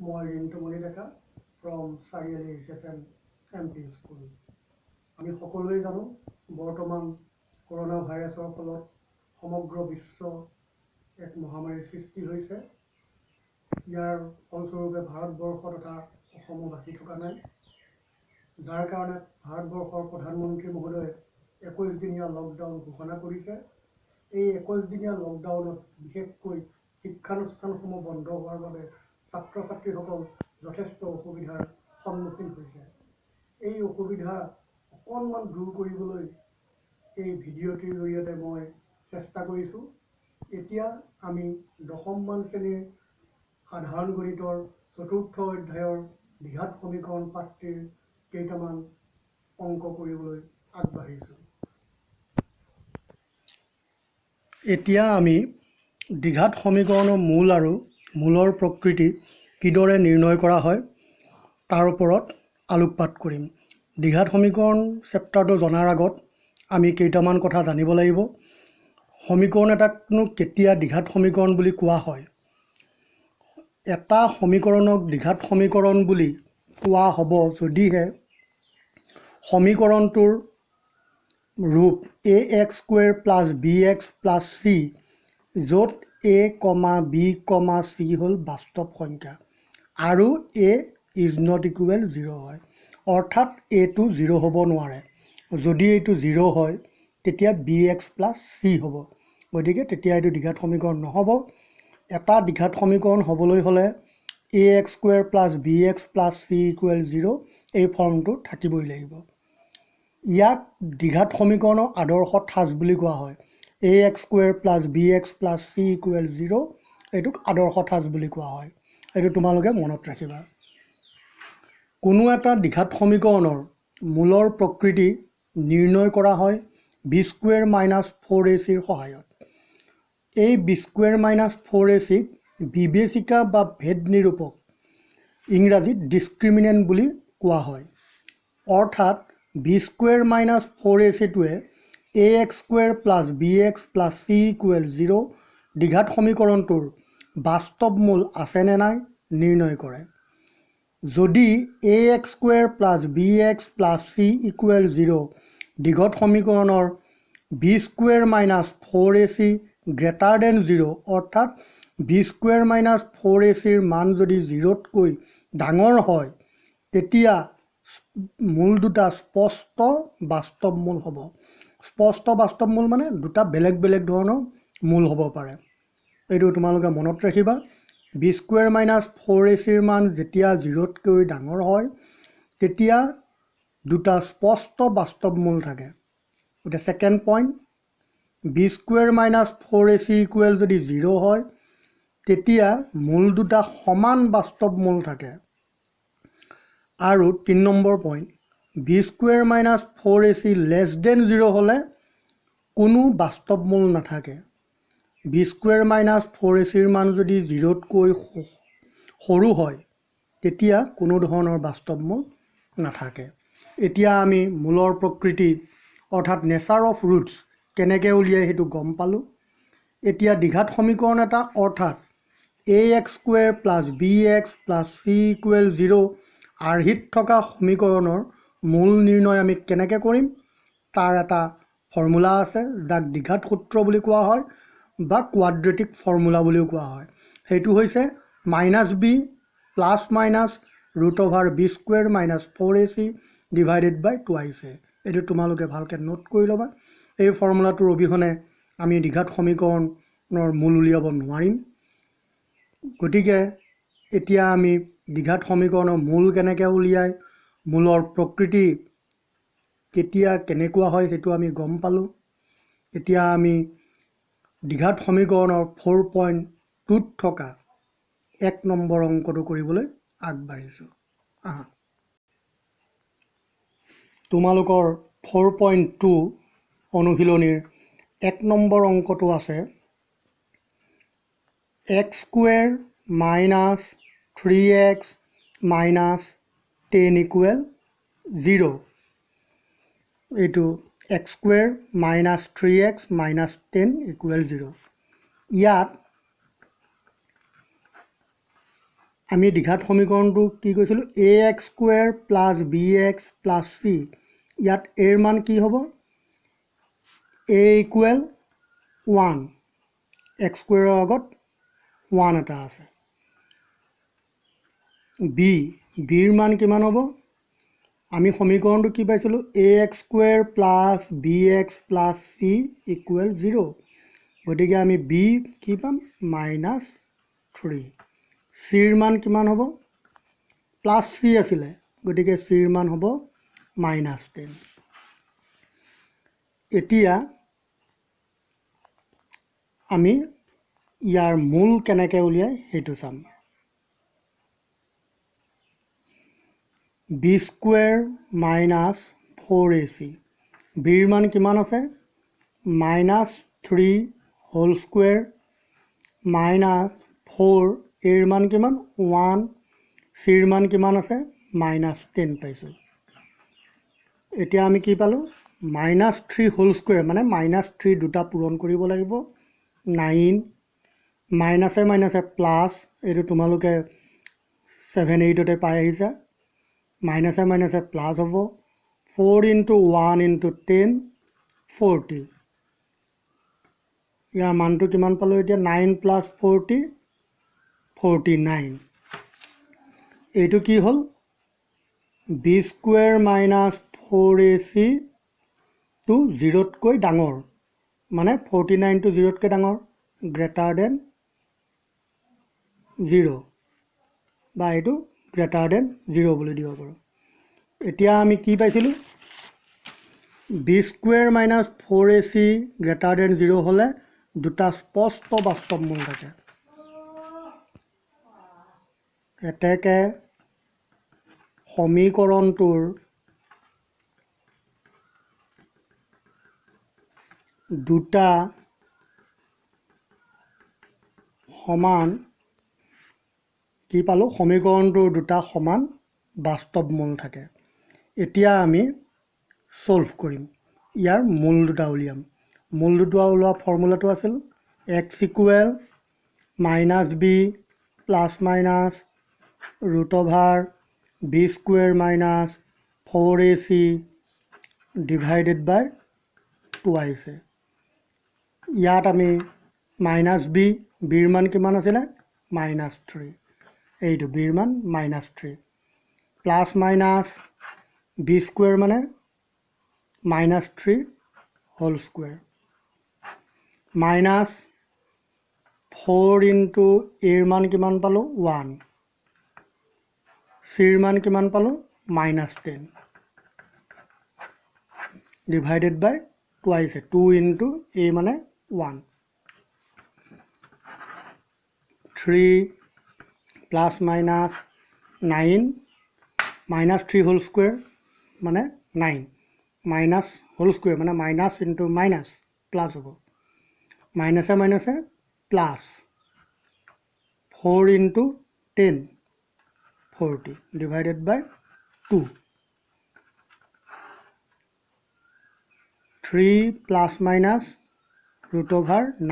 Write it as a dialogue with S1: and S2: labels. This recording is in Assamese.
S1: মই Rintumoni Deka from Charali HSM MP school. আমি সকলোৱে জানো বৰ্তমান কৰোনা ভাইৰাছৰ ফলত সমগ্ৰ বিশ্ব এক মহামাৰীৰ সৃষ্টি হৈছে। ইয়াৰ ফলস্বৰূপে ভাৰতবৰ্ষ তথা অসমো বাচি থকা নাই, যাৰ কাৰণে ভাৰতবৰ্ষৰ প্ৰধানমন্ত্ৰী মহোদয়ে 21 দিনীয়া লকডাউন ঘোষণা কৰিছে। এই 21 দিনীয়া লকডাউনত বিশেষকৈ শিক্ষানুষ্ঠানসমূহ বন্ধ হোৱাৰ বাবে ছাত্ৰ ছাত্ৰীসকল যথেষ্ট অসুবিধাৰ সন্মুখীন হৈছে। এই অসুবিধা অকণমান দূৰ কৰিবলৈ এই ভিডিঅ'টিৰ জৰিয়তে মই চেষ্টা কৰিছোঁ। এতিয়া আমি 10মান শ্ৰেণীৰ সাধাৰণ গণিতৰ 4ৰ্থ অধ্যায়ৰ দ্বিঘাত সমীকৰণ পাঠটিৰ কেইটামান অংক কৰিবলৈ আগবাঢ়িছোঁ। এতিয়া আমি দ্বিঘাত সমীকৰণৰ মূল আৰু মূলৰ প্ৰকৃতি কিদৰে নিৰ্ণয় কৰা হয় তাৰ ওপৰত আলোকপাত কৰিম। দ্বিঘাত সমীকৰণ চেপ্টাৰটো জনাৰ আগত আমি কেইটামান কথা জানিব লাগিব। সমীকৰণ এটাকনো কেতিয়া দ্বিঘাত সমীকৰণ বুলি কোৱা হয়? এটা সমীকৰণক দ্বিঘাত সমীকৰণ বুলি কোৱা হ'ব যদিহে সমীকৰণটোৰ ৰূপ ax² + bx + c, য'ত a, b, c হ'ল বাস্তৱ সংখ্যা আৰু a ≠ 0 হয়। অৰ্থাৎ এইটো 0 হ'ব নোৱাৰে। যদি এইটো 0 হয় তেতিয়া bx + c হ'ব। গতিকে তেতিয়া এইটো দ্বিঘাত সমীকৰণ নহ'ব। এটা দ্বিঘাত সমীকৰণ হ'বলৈ হ'লে ax² + bx + c = 0 এই ফৰ্মটো থাকিবই লাগিব। ইয়াক দ্বিঘাত সমীকৰণৰ আদৰ্শ ঠাঁচ বুলি কোৱা হয়। ax² + bx + c = 0 এইটোক আদৰ্শ ঠাঁচ বুলি কোৱা হয়। এইটো তোমালোকে মনত ৰাখিবা। কোনো এটা দ্বিঘাত সমীকৰণৰ মূলৰ প্ৰকৃতি নিৰ্ণয় কৰা হয় b² - 4ac ৰ সহায়ত। এই b² - 4ac বিবেচিকা বা ভেদ নিৰূপক ইংৰাজীত ডিছক্ৰিমিনেণ্ট বুলি কোৱা হয়। অৰ্থাৎ b² - 4ac-টোৱে ax² + bx + c = 0 দ্বিঘাত সমীকৰণটোৰ বাস্তৱ মূল আছে নে নাই নিৰ্ণয় কৰে। যদি ax² + bx + c = 0 দ্বিঘাত সমীকৰণৰ b² - 4ac > 0 অৰ্থাৎ b² - 4ac ৰ মান যদি 0তকৈ ডাঙৰ হয় তেতিয়া মূল দুটা স্পষ্ট বাস্তৱ মূল হ'ব। স্পষ্ট বাস্তৱ মূল মানে দুটা বেলেগ বেলেগ ধৰণৰ মূল হ'ব পাৰে। এইটো তোমালোকে মনত ৰাখিবা। b² - 4ac ৰ মান যেতিয়া 0তকৈ ডাঙৰ হয় তেতিয়া দুটা স্পষ্ট বাস্তৱ মূল থাকে। গতিকে ছেকেণ্ড পইণ্ট, b² - 4ac যদি 0 হয় তেতিয়া মূল দুটা সমান বাস্তৱ মূল থাকে। আৰু 3 নম্বৰ পইণ্ট, b² - 4ac < 0 হ'লে কোনো বাস্তৱ মূল নাথাকে। b² - 4ac ৰ মান যদি 0তকৈ সৰু হয় তেতিয়া কোনো ধৰণৰ বাস্তৱ মূল নাথাকে। এতিয়া আমি মূলৰ প্ৰকৃতি অৰ্থাৎ নেচাৰ অফ ৰুটছ কেনেকৈ উলিয়াই সেইটো গম পালোঁ। এতিয়া দ্বিঘাত সমীকৰণ এটা অৰ্থাৎ ax² + bx + c = 0 আৰ্হিত থকা সমীকৰণৰ মূল নিৰ্ণয় আমি কেনেকৈ কৰিম তাৰ এটা ফৰ্মুলা আছে, যাক দ্বিঘাত সূত্ৰ বুলি কোৱা হয় বা কোৱাড্ৰেটিক ফৰ্মুলা বুলিও কোৱা হয়। সেইটো হৈছে -b ± √b² - 4ac / 2ac। এইটো তোমালোকে ভালকৈ নোট কৰি ল'বা। এই ফৰ্মুলাটোৰ অবিহনে আমি দ্বিঘাত সমীকৰণৰ মূল উলিয়াব নোৱাৰিম। গতিকে এতিয়া আমি দ্বিঘাত সমীকৰণৰ মূল কেনেকৈ উলিয়াই মূলৰ প্ৰকৃতি কেতিয়া কেনেকুৱা হয় সেইটো আমি গম পালোঁ। এতিয়া আমি দ্বিঘাত সমীকৰণৰ 4.2ত থকা 1 নম্বৰ অংকটো কৰিবলৈ আগবাঢ়িছোঁ। তোমালোকৰ 4.2 অনুশীলনীৰ 1 নম্বৰ অংকটো আছে x² - 3x - 10 = 0। এইটো x² - 3x - 10 = 0। ইয়াত আমি দ্বিঘাত সমীকৰণটো কি কৈছিলোঁ ax square plus bx plus c ইয়াত এৰ মান কি হ'ব a ইকুৱেল 1 x স্কুৱেৰৰ আগত 1 এটা আছে বিৰ মান কিমান হ'ব আমি সমীকৰণটো কি পাইছিলোঁ ax square plus bx plus c equal 0 গতিকে আমি b কি পাম -3 চিৰ মান কিমান হ'ব প্লাছ c আছিলে গতিকে চিৰ মান হ'ব -10 এতিয়া আমি ইয়াৰ মূল কেনেকৈ উলিয়াই সেইটো চাম b স্কুৱেৰ মাইনাছ 4ac বিৰ মান কিমান আছে -3 হোল স্কুৱেৰ -4 এৰ মান কিমান 1 চিৰ মান কিমান আছে -10 পাইছোঁ এতিয়া আমি কি পালোঁ -3 হোল স্কুৱেৰ মানে -3 দুটা পূৰণ কৰিব লাগিব 9 মাইনাছে মাইনাছে প্লাছ এইটো তোমালোকে 7-8তে পাই আহিছা মাইনাছে মাইনাছে প্লাছ হ'ব 4 × 1 × 10 40 ইয়াৰ মানটো কিমান পালোঁ এতিয়া 9 + 40 49 এইটো কি হ'ল b স্কুৱেৰ মাইনাছ 4ac টো 0তকৈ ডাঙৰ মানে 49 টো 0তকৈ ডাঙৰ গ্ৰেটাৰ দেন 0 বা এইটো গ্ৰেটাৰ দেন 0 বুলি দিব পাৰোঁ এতিয়া আমি কি পাইছিলোঁ b square minus 4ac greater than 0 হ'লে দুটা স্পষ্ট বাস্তৱ মূল থাকে এতেকে সমীকৰণটোৰ দুটা সমান কি পালোঁ সমীকৰণটোৰ দুটা সমান বাস্তৱ মূল থাকে এতিয়া আমি সলভ কৰিম ইয়াৰ মূল দুটা উলিয়াম মূল দুটা ওলোৱা ফৰ্মুলাটো আছিল x equal -b plus minus √b square minus 4ac divided by 2ac ইয়াত আমি বিৰ মান কিমান আছিলে -3 এইটো বিৰ মান -3 প্লাছ মাইনাছ b স্কুৱেৰ মানে -3 হোল স্কুৱেৰ মাইনাছ 4 × এৰ মান কিমান পালোঁ 1 চিৰ মান কিমান পালোঁ -10 ডিভাইডেড বাই 2ac 2 × a মানে 1 3 প্লাছ মাইনাছ 9 -3 হোল স্কুৱেৰ মানে 9 মাইনাছ হোল স্কুৱেৰ মানে মাইনাছ × মাইনাছ প্লাছ হ'ব মাইনাছে মাইনাছে প্লাছ 4 × 10 40 ডিভাইডেড বাই 2 3 প্লাছ মাইনাছ √9